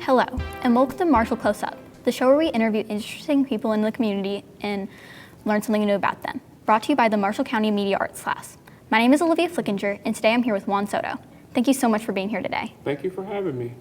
Hello, and welcome to Marshall Close Up, the show where we interview interesting people in the community and learn something new about them. Brought to you by the Marshall County Media Arts class. My name is Olivia Flickinger, and today I'm here with Juan Soto. Thank you so much for being here today. Thank you for having me.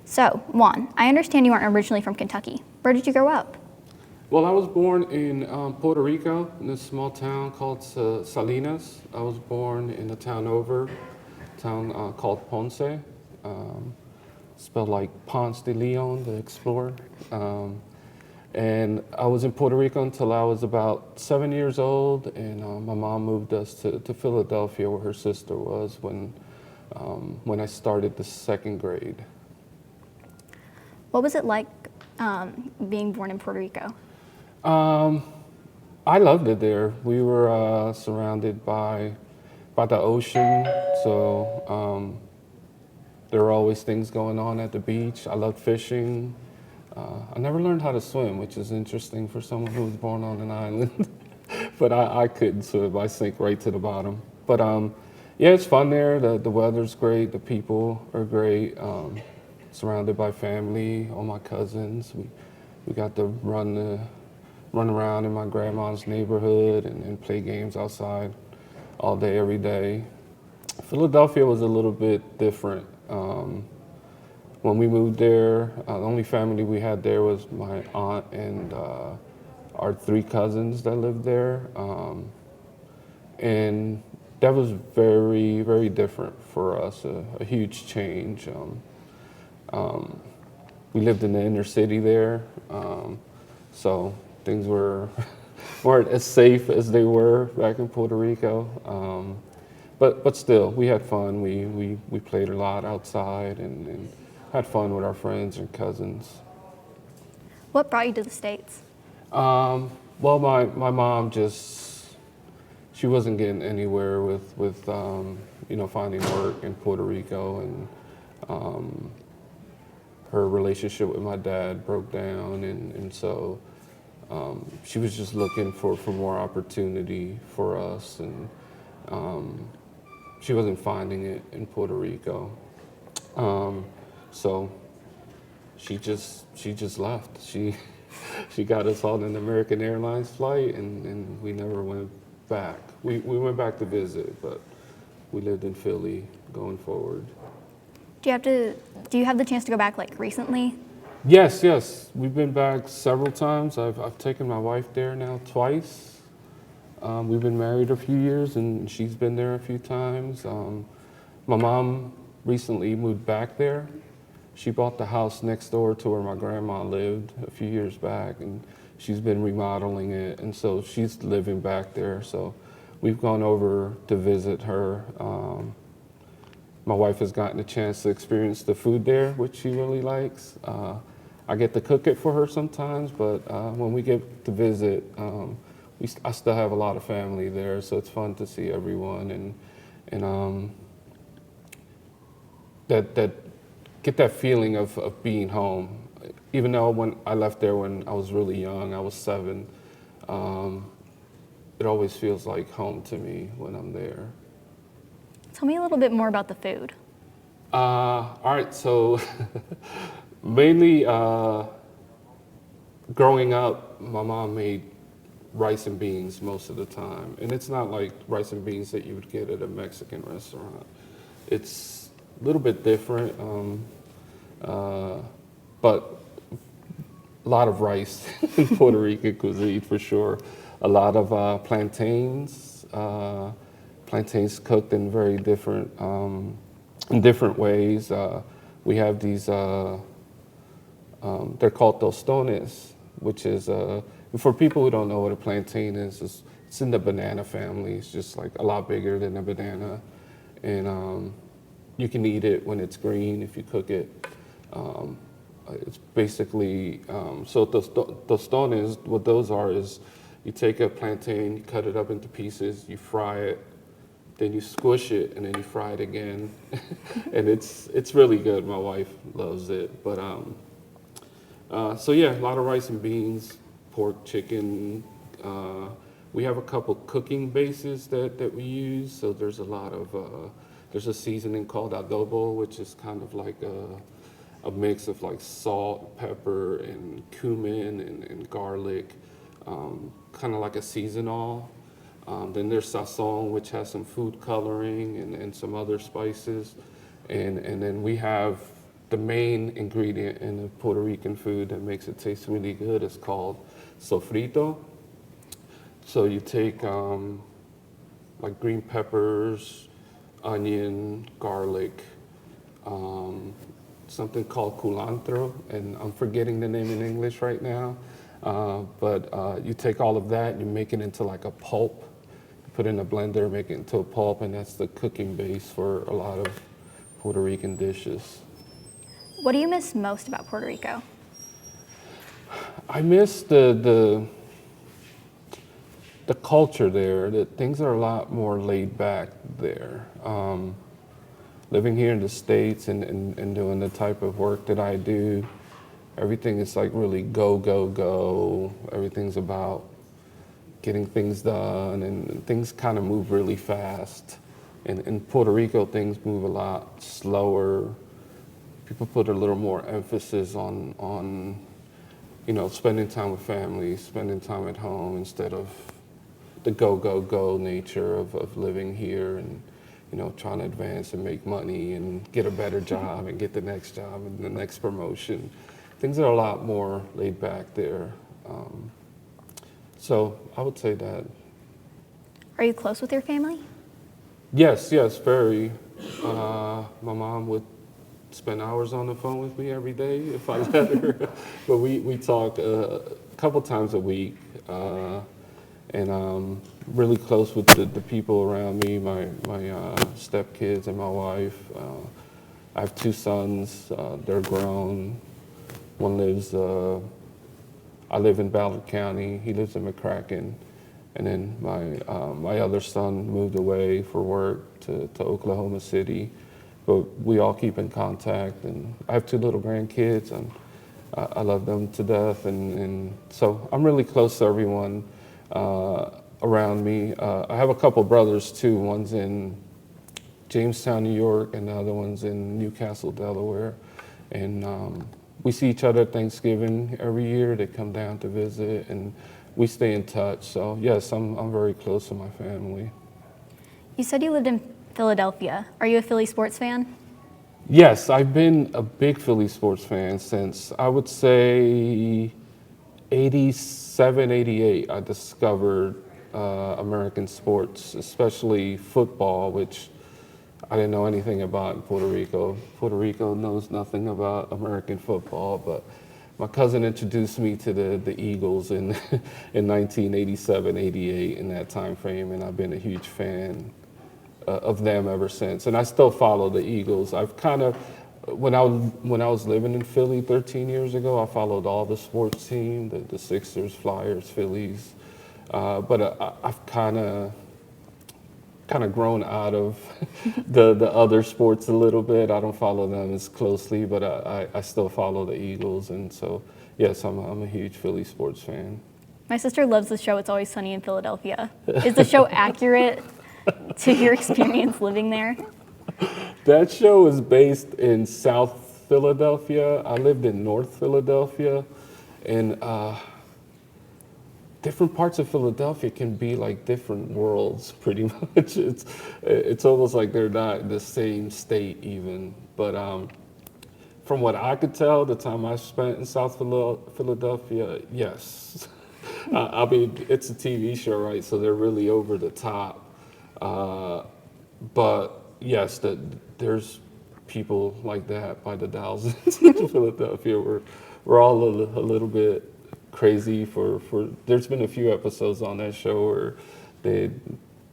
So, Juan, I understand you aren't originally from Kentucky. Where did you grow up? Well, I was born in Puerto Rico, in this small town called Salinas. I was born in a town called Ponce, spelled like Ponce de Leon, the explorer. And I was in Puerto Rico until I was about 7 years old, and my mom moved us to Philadelphia, where her sister was when I started the second grade. What was it like being born in Puerto Rico? I loved it there. We were surrounded by the ocean, so there were always things going on at the beach. I loved fishing. I never learned how to swim, which is interesting for someone who was born on an island. But I couldn't swim. I sink right to the bottom. But yeah, it's fun there. The weather's great. The people are great. Surrounded by family, all my cousins. We got to run around in my grandma's neighborhood and play games outside all day, every day. Philadelphia was a little bit different. When we moved there, the only family we had there was my aunt and our three cousins that lived there. And that was very, very different for us, a huge change. We lived in the inner city there, so things weren't as safe as they were back in Puerto Rico. But still, we had fun. We played a lot outside and had fun with our friends and cousins. What brought you to the States? Well, my mom she wasn't getting anywhere with finding work in Puerto Rico, and her relationship with my dad broke down, and so she was just looking for more opportunity for us, and she wasn't finding it in Puerto Rico. So she just left. She got us on an American Airlines flight, and we never went back. We went back to visit, but we lived in Philly going forward. Do you have the chance to go back like recently? Yes. We've been back several times. I've taken my wife there now twice. We've been married a few years, and she's been there a few times. My mom recently moved back there. She bought the house next door to where my grandma lived a few years back, and she's been remodeling it, and so she's living back there. So we've gone over to visit her. My wife has gotten a chance to experience the food there, which she really likes. I get to cook it for her sometimes, but when we get to visit, I still have a lot of family there, so it's fun to see everyone and that get that feeling of being home. Even though when I left there when I was really young, I was 7, it always feels like home to me when I'm there. Tell me a little bit more about the food. All right, so mainly growing up, my mom made rice and beans most of the time. And it's not like rice and beans that you would get at a Mexican restaurant. It's a little bit different, but a lot of rice in Puerto Rican cuisine for sure. A lot of plantains. Plantains cooked in very different ways. We have these, they're called tostones, which is, for people who don't know what a plantain is, it's in the banana family. It's just like a lot bigger than a banana. And you can eat it when it's green if you cook it. It's basically, so tostones, what those are is you take a plantain, you cut it up into pieces, you fry it, then you squish it, and then you fry it again. And it's really good. My wife loves it. But so yeah, a lot of rice and beans, pork, chicken. We have a couple cooking bases that we use. So there's a lot of there's a seasoning called adobo, which is kind of like a mix of like salt, pepper, and cumin and garlic, kind of like a seasonal. Then there's sazon, which has some food coloring and some other spices. And then we have the main ingredient in the Puerto Rican food that makes it taste really good. It's called sofrito. So you take like green peppers, onion, garlic, something called culantro, and I'm forgetting the name in English right now. But you take all of that, you make it into like a pulp, you put it in a blender, make it into a pulp, and that's the cooking base for a lot of Puerto Rican dishes. What do you miss most about Puerto Rico? I miss the culture there. That things are a lot more laid back there. Living here in the States and doing the type of work that I do, everything is like really go, go, go. Everything's about getting things done, and things kind of move really fast. In Puerto Rico, things move a lot slower. People put a little more emphasis on spending time with family, spending time at home instead of the go, go, go nature of living here and trying to advance and make money and get a better job and get the next job and the next promotion. Things are a lot more laid back there. So I would say that. Are you close with your family? Yes, very. My mom would spend hours on the phone with me every day if I let her. But we talk a couple times a week. And I'm really close with the people around me, my stepkids and my wife. I have two sons. They're grown. One lives, I live in Ballard County. He lives in McCracken. And then my other son moved away for work to Oklahoma City. But we all keep in contact. And I have two little grandkids, and I love them to death. And so I'm really close to everyone around me. I have a couple brothers too. One's in Jamestown, New York, and the other one's in Newcastle, Delaware. And we see each other at Thanksgiving every year. They come down to visit, and we stay in touch. So yes, I'm very close to my family. You said you lived in Philadelphia. Are you a Philly sports fan? Yes, I've been a big Philly sports fan since I would say 87, 88, I discovered American sports, especially football, which I didn't know anything about in Puerto Rico. Puerto Rico knows nothing about American football, but my cousin introduced me to the Eagles in 1987, 88, in that time frame, and I've been a huge fan of them ever since. And I still follow the Eagles. I've kind of, when I was living in Philly 13 years ago, I followed all the sports teams, the Sixers, Flyers, Phillies. But I've kind of grown out of the other sports a little bit. I don't follow them as closely, but I still follow the Eagles. And so, yes, I'm a huge Philly sports fan. My sister loves the show It's Always Sunny in Philadelphia. Is the show accurate to your experience living there? That show is based in South Philadelphia. I lived in North Philadelphia, and different parts of Philadelphia can be like different worlds, pretty much. It's almost like they're not the same state even. But from what I could tell, the time I spent in South Philadelphia, yes. I mean, it's a TV show, right? So they're really over the top. But yes, there's people like that by the thousands in Philadelphia. We're all a little bit crazy for there's been a few episodes on that show where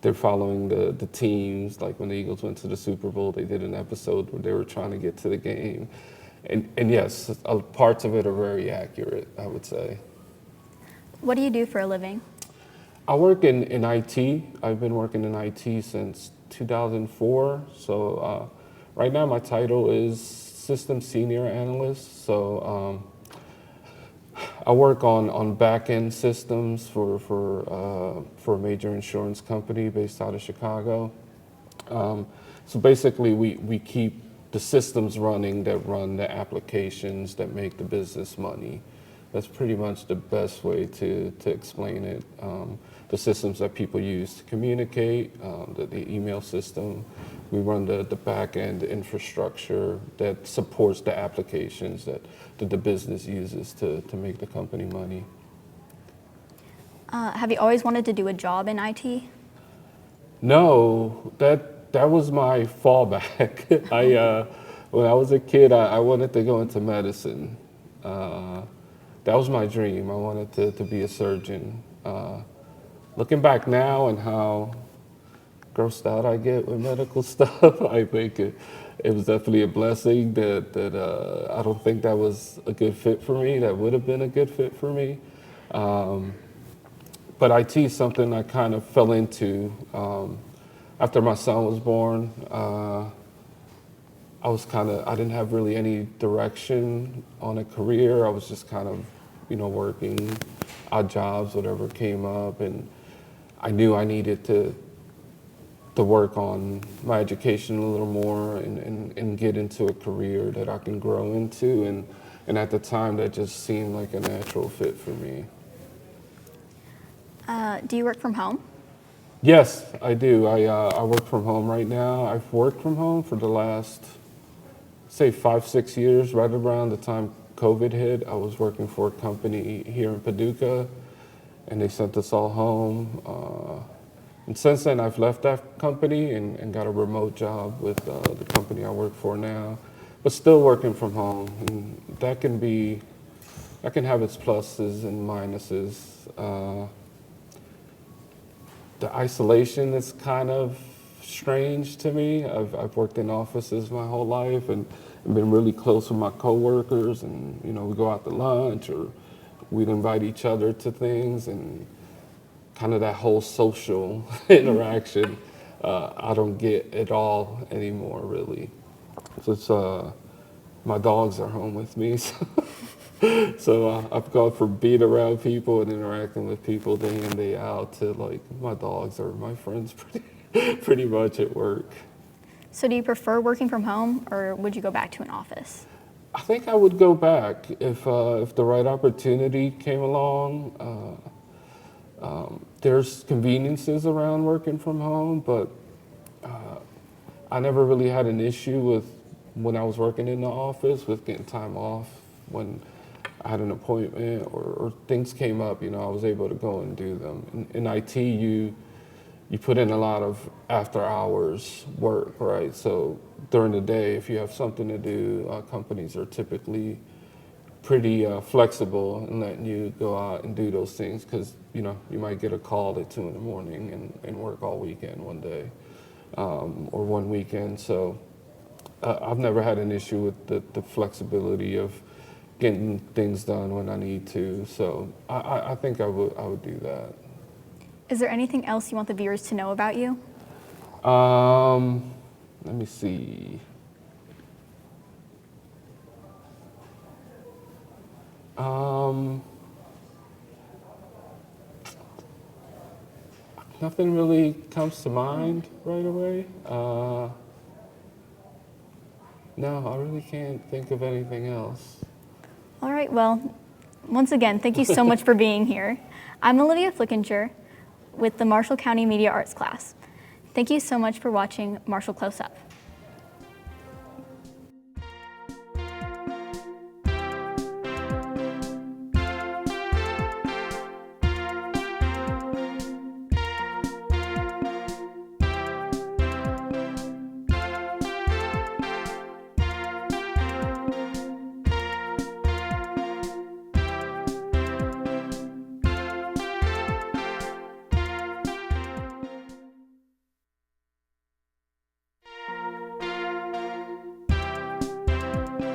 they're following the teams. Like when the Eagles went to the Super Bowl, they did an episode where they were trying to get to the game. And yes, parts of it are very accurate, I would say. What do you do for a living? I work in IT. I've been working in IT since 2004. So right now my title is System Senior Analyst. So I work on back-end systems for a major insurance company based out of Chicago. So basically we keep the systems running that run the applications that make the business money. That's pretty much the best way to explain it. The systems that people use to communicate, the email system. We run the back-end infrastructure that supports the applications that the business uses to make the company money. Have you always wanted to do a job in IT? No, that was my fallback. When I was a kid, I wanted to go into medicine. That was my dream. I wanted to be a surgeon. Looking back now and how grossed out I get with medical stuff, I think it was definitely a blessing that I don't think that was a good fit for me. That would have been a good fit for me. But IT is something I kind of fell into after my son was born. I didn't have really any direction on a career. I was just kind of, working odd jobs, whatever came up, and I knew I needed to work on my education a little more and get into a career that I can grow into, and at the time that just seemed like a natural fit for me. Do you work from home? Yes, I do. I work from home right now. I've worked from home for the last, say, 5-6 years. Right around the time COVID hit, I was working for a company here in Paducah, and they sent us all home. And since then, I've left that company and got a remote job with the company I work for now, but still working from home. And that can have its pluses and minuses. The isolation is kind of strange to me. I've worked in offices my whole life and been really close with my coworkers, and we go out to lunch or we'd invite each other to things, and kind of that whole social interaction I don't get at all anymore, really. So it's my dogs are home with me, so I've gone from being around people and interacting with people day in, day out to like my dogs are my friends pretty much at work. So do you prefer working from home, or would you go back to an office? I think I would go back if the right opportunity came along. There's conveniences around working from home, but I never really had an issue with when I was working in the office with getting time off when I had an appointment or things came up. I was able to go and do them. In IT, you put in a lot of after hours work, right? So during the day, if you have something to do, companies are typically pretty flexible in letting you go out and do those things, because you might get a call at 2 in the morning and work all weekend one day or one weekend. So I've never had an issue with the flexibility of getting things done when I need to. So I think I would do that. Is there anything else you want the viewers to know about you? Let me see. Nothing really comes to mind right away. No, I really can't think of anything else. All right, well, once again, thank you so much for being here. I'm Olivia Flickinger with the Marshall County Media Arts class. Thank you so much for watching Marshall Close Up.